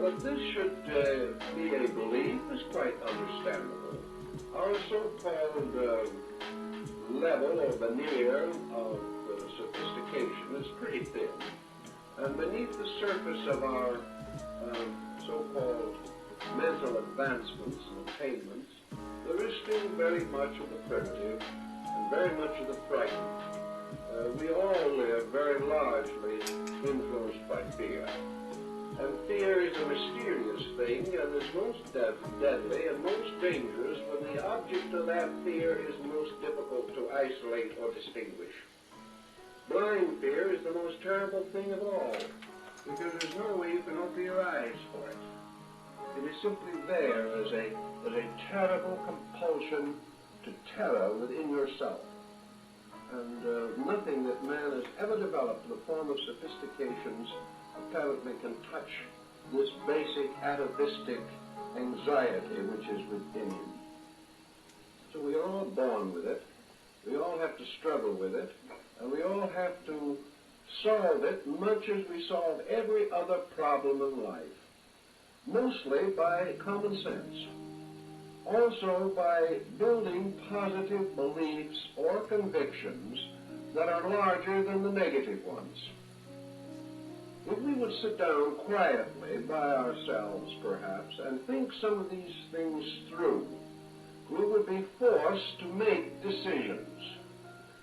that this should be a belief is quite understandable. Our so-called level or veneer of sophistication is pretty thin. And beneath the surface of our so-called mental advancements and attainments, there is still very much of the primitive and very much of the frightened. We all live very largely influenced by fear. And fear is a mysterious thing and is most deadly and most dangerous when the object of that fear is most difficult to isolate or distinguish. Blind fear is the most terrible thing of all, because there's no way you can open your eyes for it. It is simply there as a terrible compulsion to terror within yourself. And nothing that man has ever developed in the form of sophistications apparently can touch this basic atavistic anxiety which is within him. So we are all born with it. We all have to struggle with it. And we all have to solve it much as we solve every other problem in life. Mostly by common sense. Also by building positive beliefs or convictions that are larger than the negative ones. If we would sit down quietly by ourselves, perhaps, and think some of these things through, we would be forced to make decisions.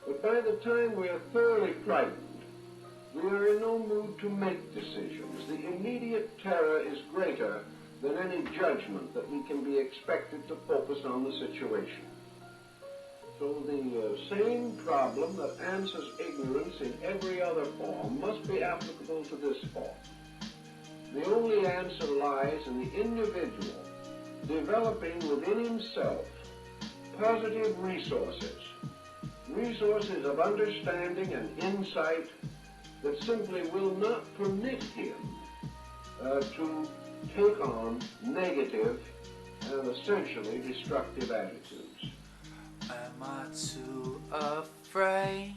But by the time we are thoroughly frightened, we are in no mood to make decisions. The immediate terror is greater than any judgment that we can be expected to focus on the situation. So the same problem that answers ignorance in every other form must be applicable to this form. The only answer lies in the individual developing within himself positive resources of understanding and insight that simply will not permit him to take on negative and essentially destructive attitudes. Am I too afraid?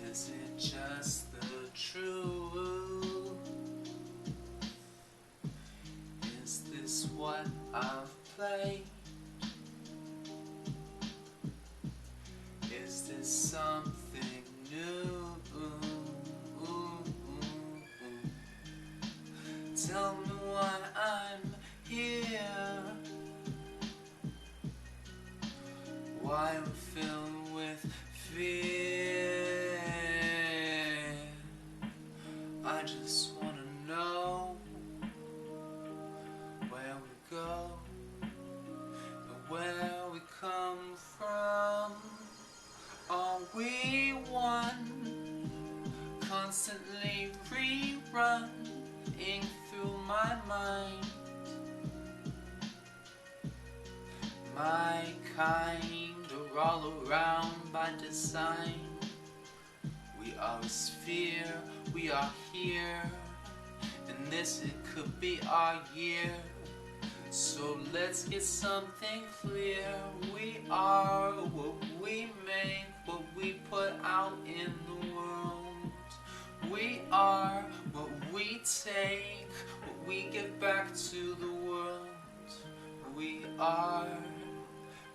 Is it just the truth? Is this what I've played? Is this something new? Tell me why I'm here, why I'm filled with fear. I just want to know where we go and where we come from. Are we one, constantly rerunning through my mind? My kind are all around by design. We are a sphere, we are here, and this it could be our year. So let's get something clear. We are what we make, what we put out in the world. We are what we take, what we give back to the world. We are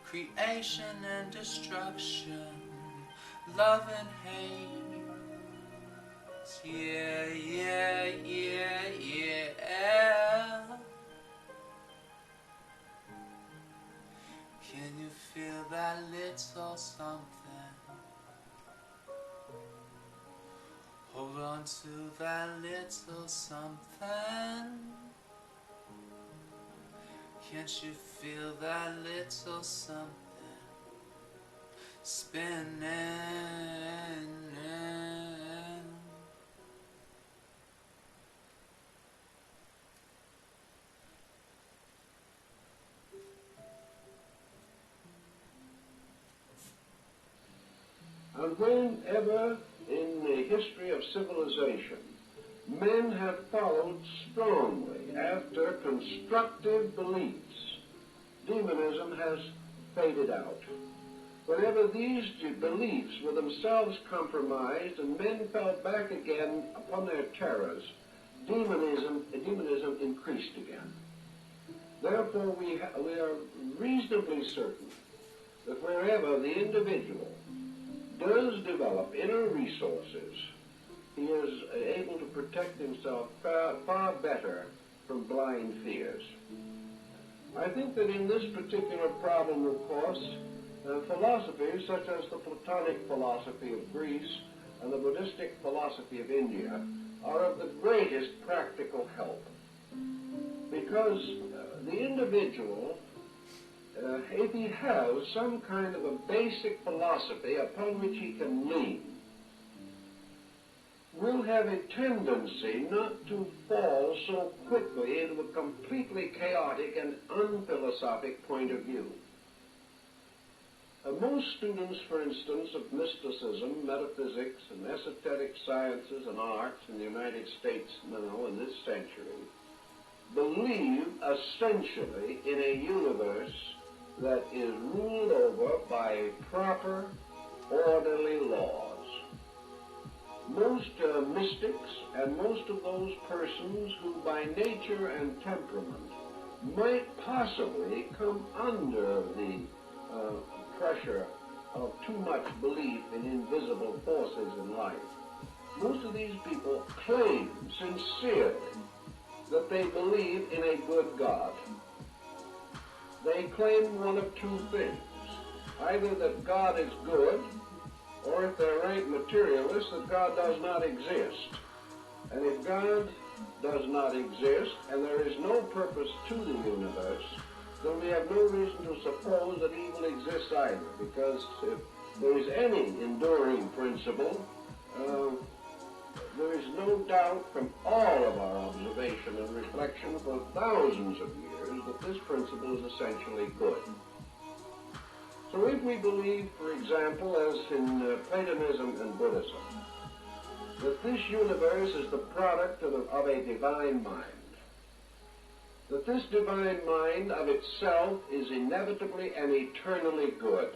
creation and destruction, love and hate. Yeah, yeah, yeah, yeah. Can you feel that little something? Hold on to that little something. Can't you feel that little something spinning? And whenever in the history of civilization men have followed strongly after constructive beliefs, demonism has faded out. whenever these beliefs were themselves compromised and men fell back again upon their terrors, demonism increased again. Therefore, we are reasonably certain that wherever the individual does develop inner resources, he is able to protect himself far better from blind fears. I think that in this particular problem, of course, philosophies such as the Platonic philosophy of Greece and the Buddhistic philosophy of India are of the greatest practical help. Because the individual, if he has some kind of a basic philosophy upon which he can lean, will have a tendency not to fall so quickly into a completely chaotic and unphilosophic point of view. Most students, for instance, of mysticism, metaphysics, and esoteric sciences and arts in the United States now in this century believe essentially in a universe that is ruled over by proper, orderly laws. Most mystics and most of those persons who by nature and temperament might possibly come under the pressure of too much belief in invisible forces in life, most of these people claim sincerely that they believe in a good God. They claim one of two things: either that God is good, or if they're rank materialists, that God does not exist. And if God does not exist, and there is no purpose to the universe, then we have no reason to suppose that evil exists either, because if there is any enduring principle, there is no doubt from all of our observation and reflection for thousands of years that this principle is essentially good. So if we believe, for example, as in Platonism and Buddhism, that this universe is the product of a divine mind, that this divine mind of itself is inevitably and eternally good,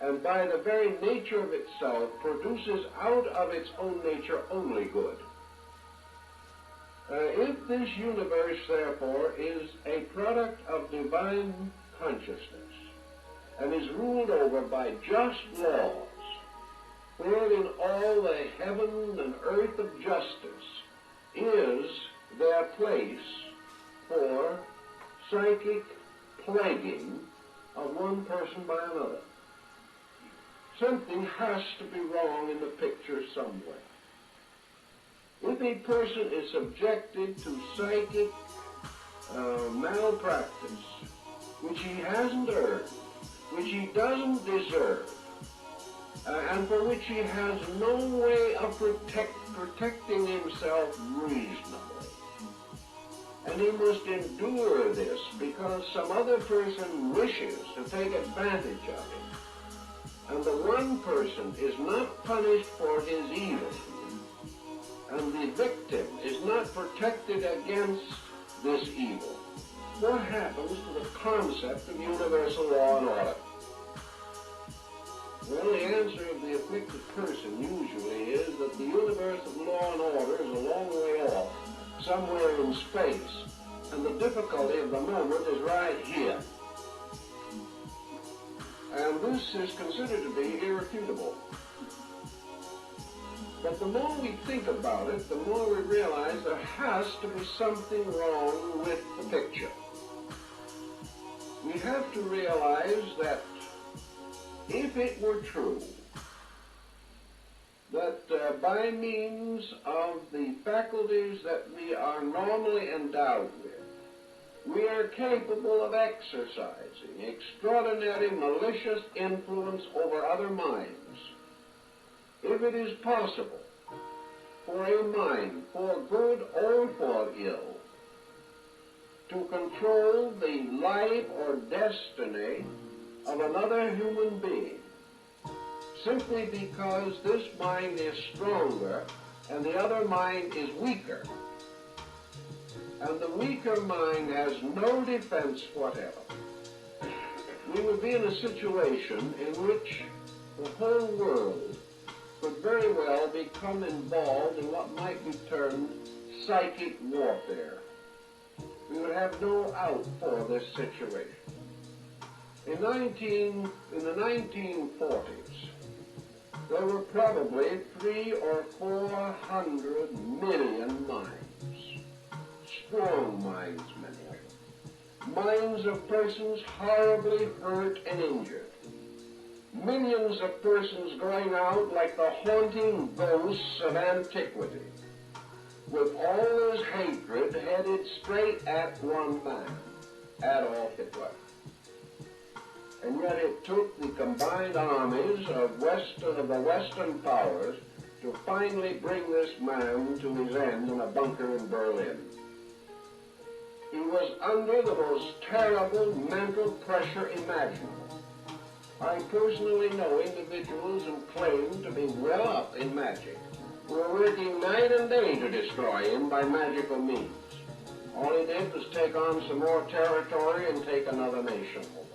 and by the very nature of itself produces out of its own nature only good. If this universe, therefore, is a product of divine consciousness and is ruled over by just laws, wherein all the heaven and earth of justice is their place for psychic plaguing of one person by another, something has to be wrong in the picture somewhere. If a person is subjected to psychic malpractice, which he hasn't earned, which he doesn't deserve, and for which he has no way of protecting himself reasonably, and he must endure this because some other person wishes to take advantage of it, and the one person is not punished for his evil, and the victim is not protected against this evil, what happens to the concept of universal law and order? Well, the answer of the afflicted person usually is that the universe of law and order is a long way off, somewhere in space, and the difficulty of the moment is right here. And this is considered to be irrefutable. But the more we think about it, the more we realize there has to be something wrong with the picture. We have to realize that if it were true that by means of the faculties that we are normally endowed with, we are capable of exercising extraordinary malicious influence over other minds, if it is possible for a mind, for good or for ill, to control the life or destiny of another human being, simply because this mind is stronger and the other mind is weaker, and the weaker mind has no defense whatever, we would be in a situation in which the whole world could very well become involved in what might be termed psychic warfare. We would have no out for this situation. In the 1940s, there were probably 300 or 400 million minds, strong minds, many of them, minds of persons horribly hurt and injured, millions of persons going out like the haunting ghosts of antiquity, with all his hatred headed straight at one man, Adolf Hitler. And yet it took the combined armies of the Western powers to finally bring this man to his end in a bunker in Berlin. He was under the most terrible mental pressure imaginable. I personally know individuals who claim to be well up in magic, who were working night and day to destroy him by magical means. All he did was take on some more territory and take another nation over.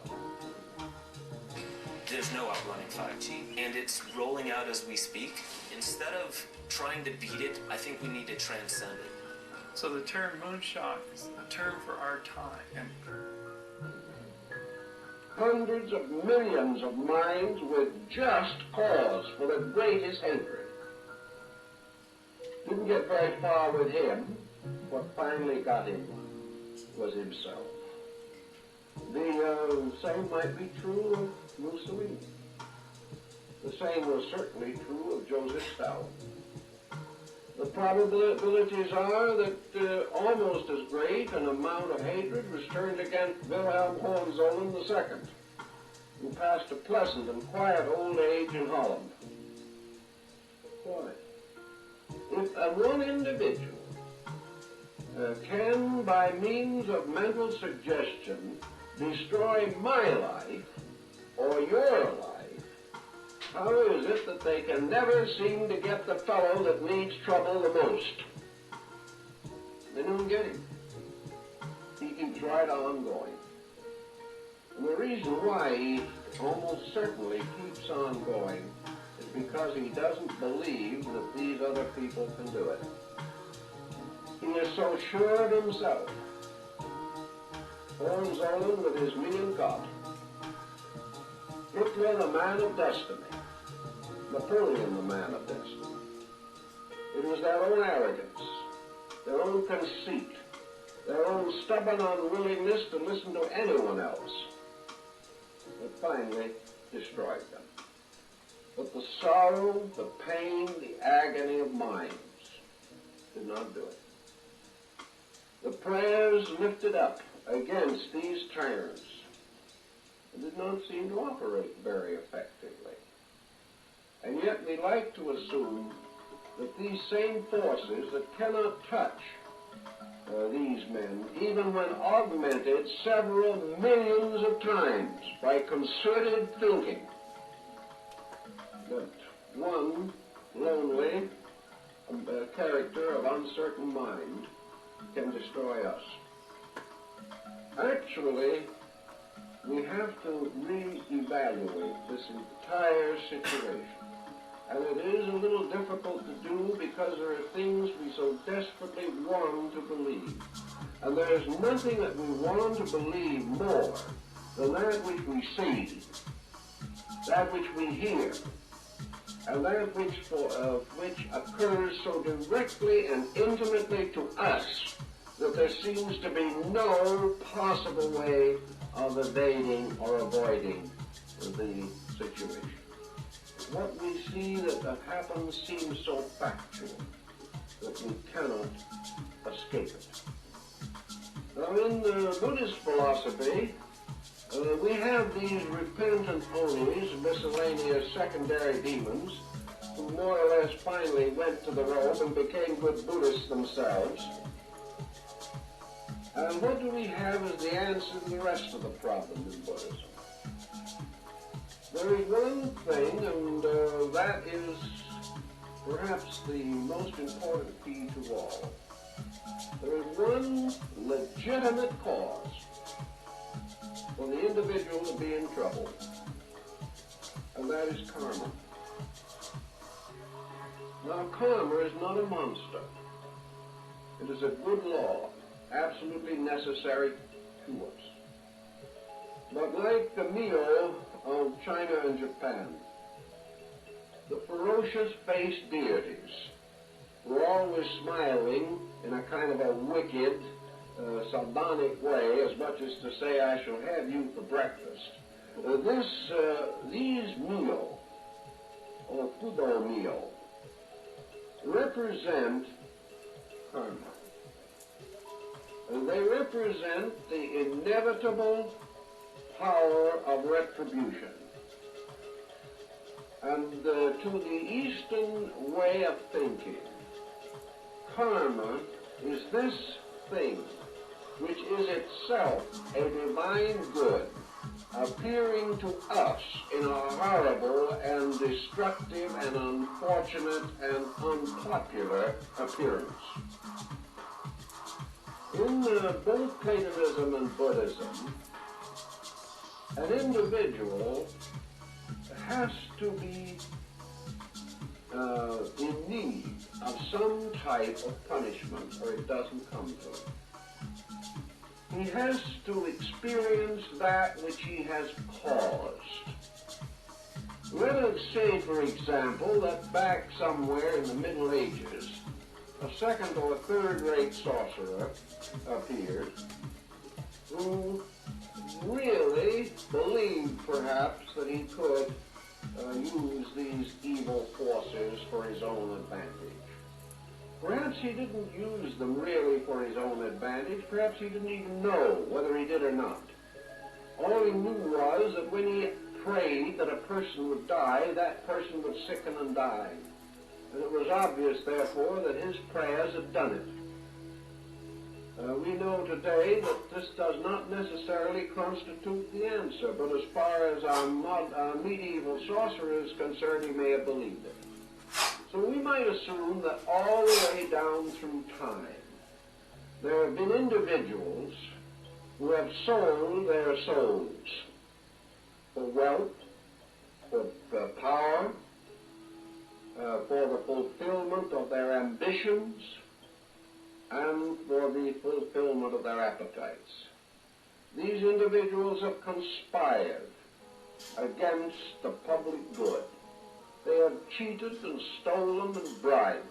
There's no outrunning 5G, and it's rolling out as we speak. Instead of trying to beat it, I think we need to transcend it. So the term moonshot is a term for our time. And hundreds of millions of minds with just cause for the greatest hatred. Didn't get very far with him. What finally got him was himself. The same might be true of Mussolini. The same was certainly true of Joseph Stalin. The probabilities are that almost as great an amount of hatred was turned against Wilhelm Hohenzollern II, who passed a pleasant and quiet old age in Holland. Why? If one individual can, by means of mental suggestion, destroy my life or your life, how is it that they can never seem to get the fellow that needs trouble the most? They don't get him. He keeps right on going. And the reason why he almost certainly keeps on going is because he doesn't believe that these other people can do it. He is so sure of himself. Hohenzollern with his me and God. Hitler, the man of destiny. Napoleon, the man of destiny. It was their own arrogance, their own conceit, their own stubborn unwillingness to listen to anyone else that finally destroyed them. But the sorrow, the pain, the agony of minds did not do it. The prayers lifted up against these tyrants did not seem to operate very effectively. And yet we like to assume that these same forces that cannot touch these men, even when augmented several millions of times by concerted thinking, that one lonely character of uncertain mind can destroy us. Actually, we have to re-evaluate this entire situation. And it is a little difficult to do because there are things we so desperately want to believe. And there is nothing that we want to believe more than that which we see, that which we hear, and that which occurs so directly and intimately to us that there seems to be no possible way of evading or avoiding the situation. What we see that happens seems so factual that we cannot escape it. Now, in the Buddhist philosophy, we have these repentant onis, miscellaneous secondary demons, who more or less finally went to the robe and became good Buddhists themselves. And what do we have as the answer to the rest of the problem in Buddhism? There is one thing, and that is perhaps the most important key to all. There is one legitimate cause for the individual to be in trouble, and that is karma. Now, karma is not a monster. It is a good law, absolutely necessary to us. But like the Mio of China and Japan, the ferocious-faced deities were always smiling in a kind of a wicked, sardonic way, as much as to say, I shall have you for breakfast. These Mio, or Fudo Mio, represent karma. And they represent the inevitable power of retribution. And to the Eastern way of thinking, karma is this thing which is itself a divine good appearing to us in a horrible and destructive and unfortunate and unpopular appearance. In both Platonism and Buddhism, an individual has to be in need of some type of punishment, or it doesn't come to him. He has to experience that which he has caused. Let us say, for example, that back somewhere in the Middle Ages, a second or third-rate sorcerer appeared who really believed, perhaps, that he could use these evil forces for his own advantage. Perhaps he didn't use them really for his own advantage. Perhaps he didn't even know whether he did or not. All he knew was that when he prayed that a person would die, that person would sicken and die. And it was obvious, therefore, that his prayers had done it. We know today that this does not necessarily constitute the answer, but as far as our medieval sorcerer is concerned, he may have believed it. So we might assume that all the way down through time, there have been individuals who have sold their souls for wealth, for power, for the fulfillment of their ambitions, and for the fulfillment of their appetites. These individuals have conspired against the public good. They have cheated and stolen and bribed.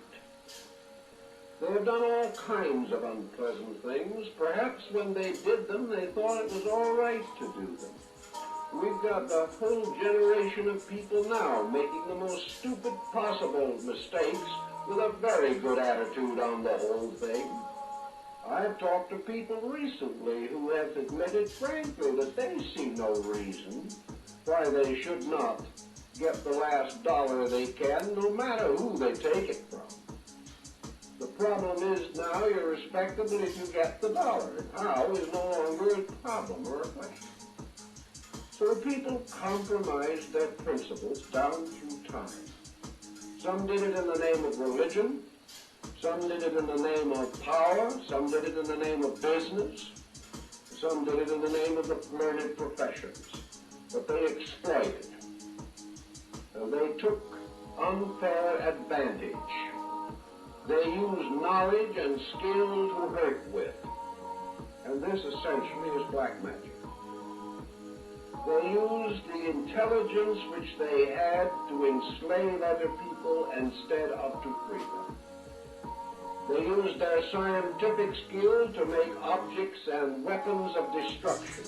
They have done all kinds of unpleasant things. Perhaps when they did them, they thought it was all right to do them. We've got a whole generation of people now making the most stupid possible mistakes with a very good attitude on the whole thing. I've talked to people recently who have admitted frankly that they see no reason why they should not get the last dollar they can, no matter who they take it from. The problem is now you're respectable if you get the dollar. How is no longer a problem or a question. So people compromised their principles down through time. Some did it in the name of religion, some did it in the name of power, some did it in the name of business, some did it in the name of the learned professions. But they exploited. They took unfair advantage. They used knowledge and skill to hurt with. And this essentially is black magic. They used the intelligence which they had to enslave other people instead of to free them. They used their scientific skill to make objects and weapons of destruction.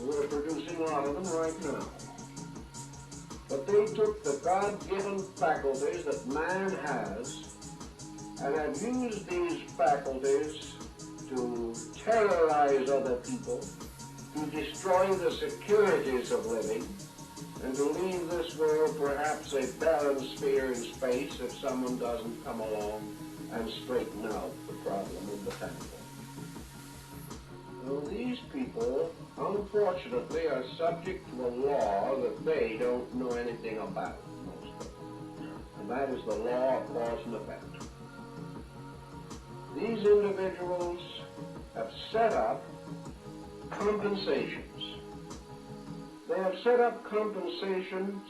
We're producing a lot of them right now. But they took the God-given faculties that man has and have used these faculties to terrorize other people, to destroy the securities of living, and to leave this world perhaps a barren sphere in space if someone doesn't come along and straighten out the problem of the temple. Well, these people, unfortunately, are subject to a law that they don't know anything about, most of them. And that is the law of cause and effect. These individuals have set up compensations. They have set up compensations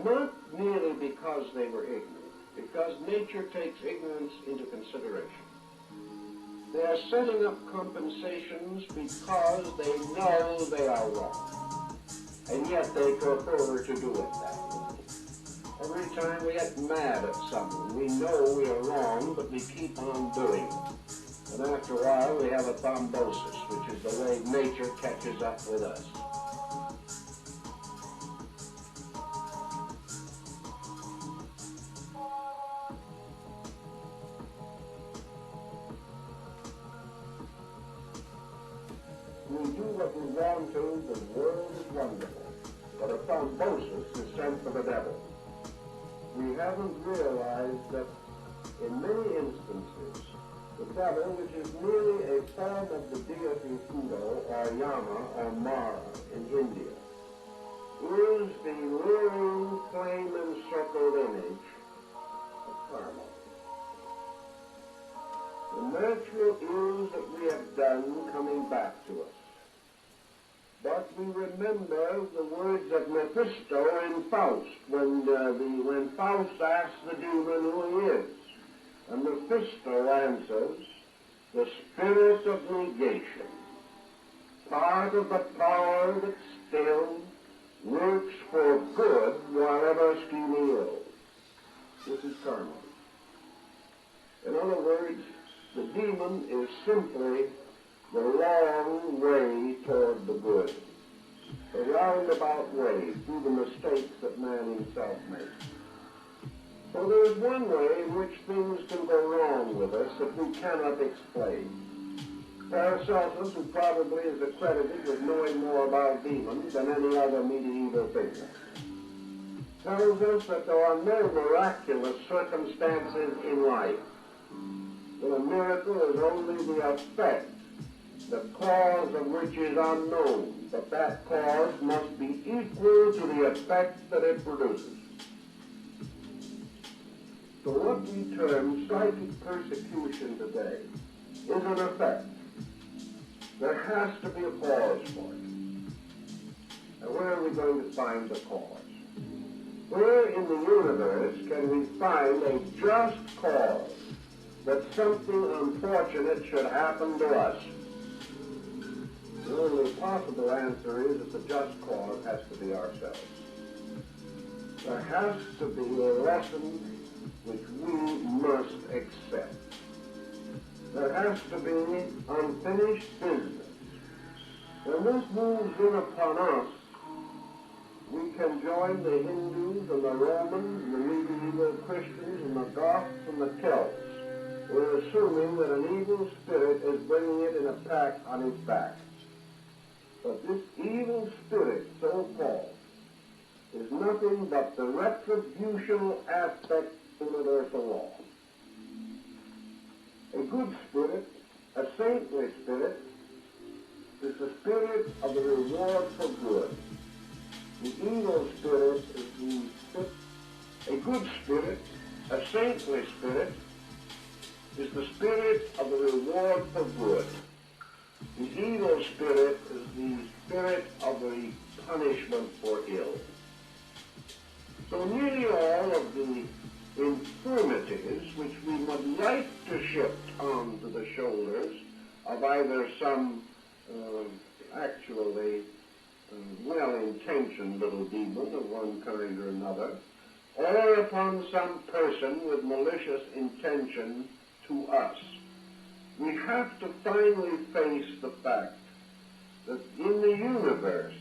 not merely because they were ignorant, because nature takes ignorance into consideration. They are setting up compensations because they know they are wrong, and yet they prefer to do it that way. Every time we get mad at someone, we know we are wrong, but we keep on doing it. And after a while, we have a thrombosis, which is the way nature catches up with us. We do what we want to, the world is wonderful. But a thrombosis is sent for the devil. We haven't realized that in many instances, the devil, which is merely a form of the deity Kudo or Yama or Mara in India, is the luring flame-encircled image of karma. The natural ills that we have done coming back to us. But we remember the words of Mephisto in Faust, when Faust asks the demon who he is. And Mephisto answers, the spirit of negation, part of the power that still works for good while ever scheming ill. This is karma. In other words, the demon is simply the long way toward the good, the roundabout way through the mistakes that man himself makes. So there is one way in which things can go wrong with us that we cannot explain. Paracelsus, who probably is accredited with knowing more about demons than any other medieval figure, tells us that there are no miraculous circumstances in life. That a miracle is only the effect, the cause of which is unknown, but that cause must be equal to the effect that it produces. So what we term psychic persecution today is an effect. There has to be a cause for it. And where are we going to find the cause? Where in the universe can we find a just cause that something unfortunate should happen to us? The only possible answer is that the just cause has to be ourselves. There has to be a lesson which we must accept. There has to be unfinished business. When this moves in upon us, we can join the Hindus and the Romans and the medieval Christians and the Goths and the Celts. We're assuming that an evil spirit is bringing it in a pack on its back. But this evil spirit, so called, is nothing but the retributional aspect of universal law. A good spirit, a saintly spirit, is the spirit of the reward for good. The evil spirit is the spirit. A good spirit, a saintly spirit, is the spirit of the reward for good. The evil spirit is the spirit of the punishment for ill. So nearly all of the infirmities which we would like to shift onto the shoulders of either some actually well-intentioned little demon of one kind or another, or upon some person with malicious intention to us, we have to finally face the fact that in the universe,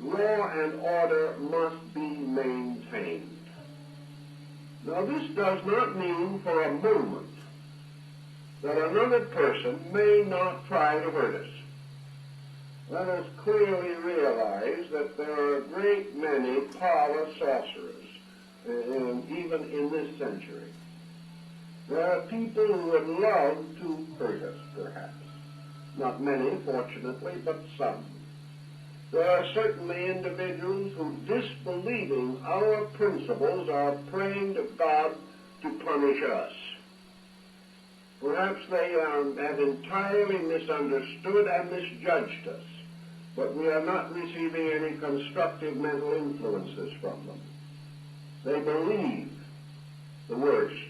law and order must be maintained. Now, this does not mean for a moment that another person may not try to hurt us. Let us clearly realize that there are a great many parlor sorcerers, even in this century. There are people who would love to hurt us, perhaps. Not many, fortunately, but some. There are certainly individuals who, disbelieving our principles, are praying to God to punish us. Perhaps they have entirely misunderstood and misjudged us, but we are not receiving any constructive mental influences from them. They believe the worst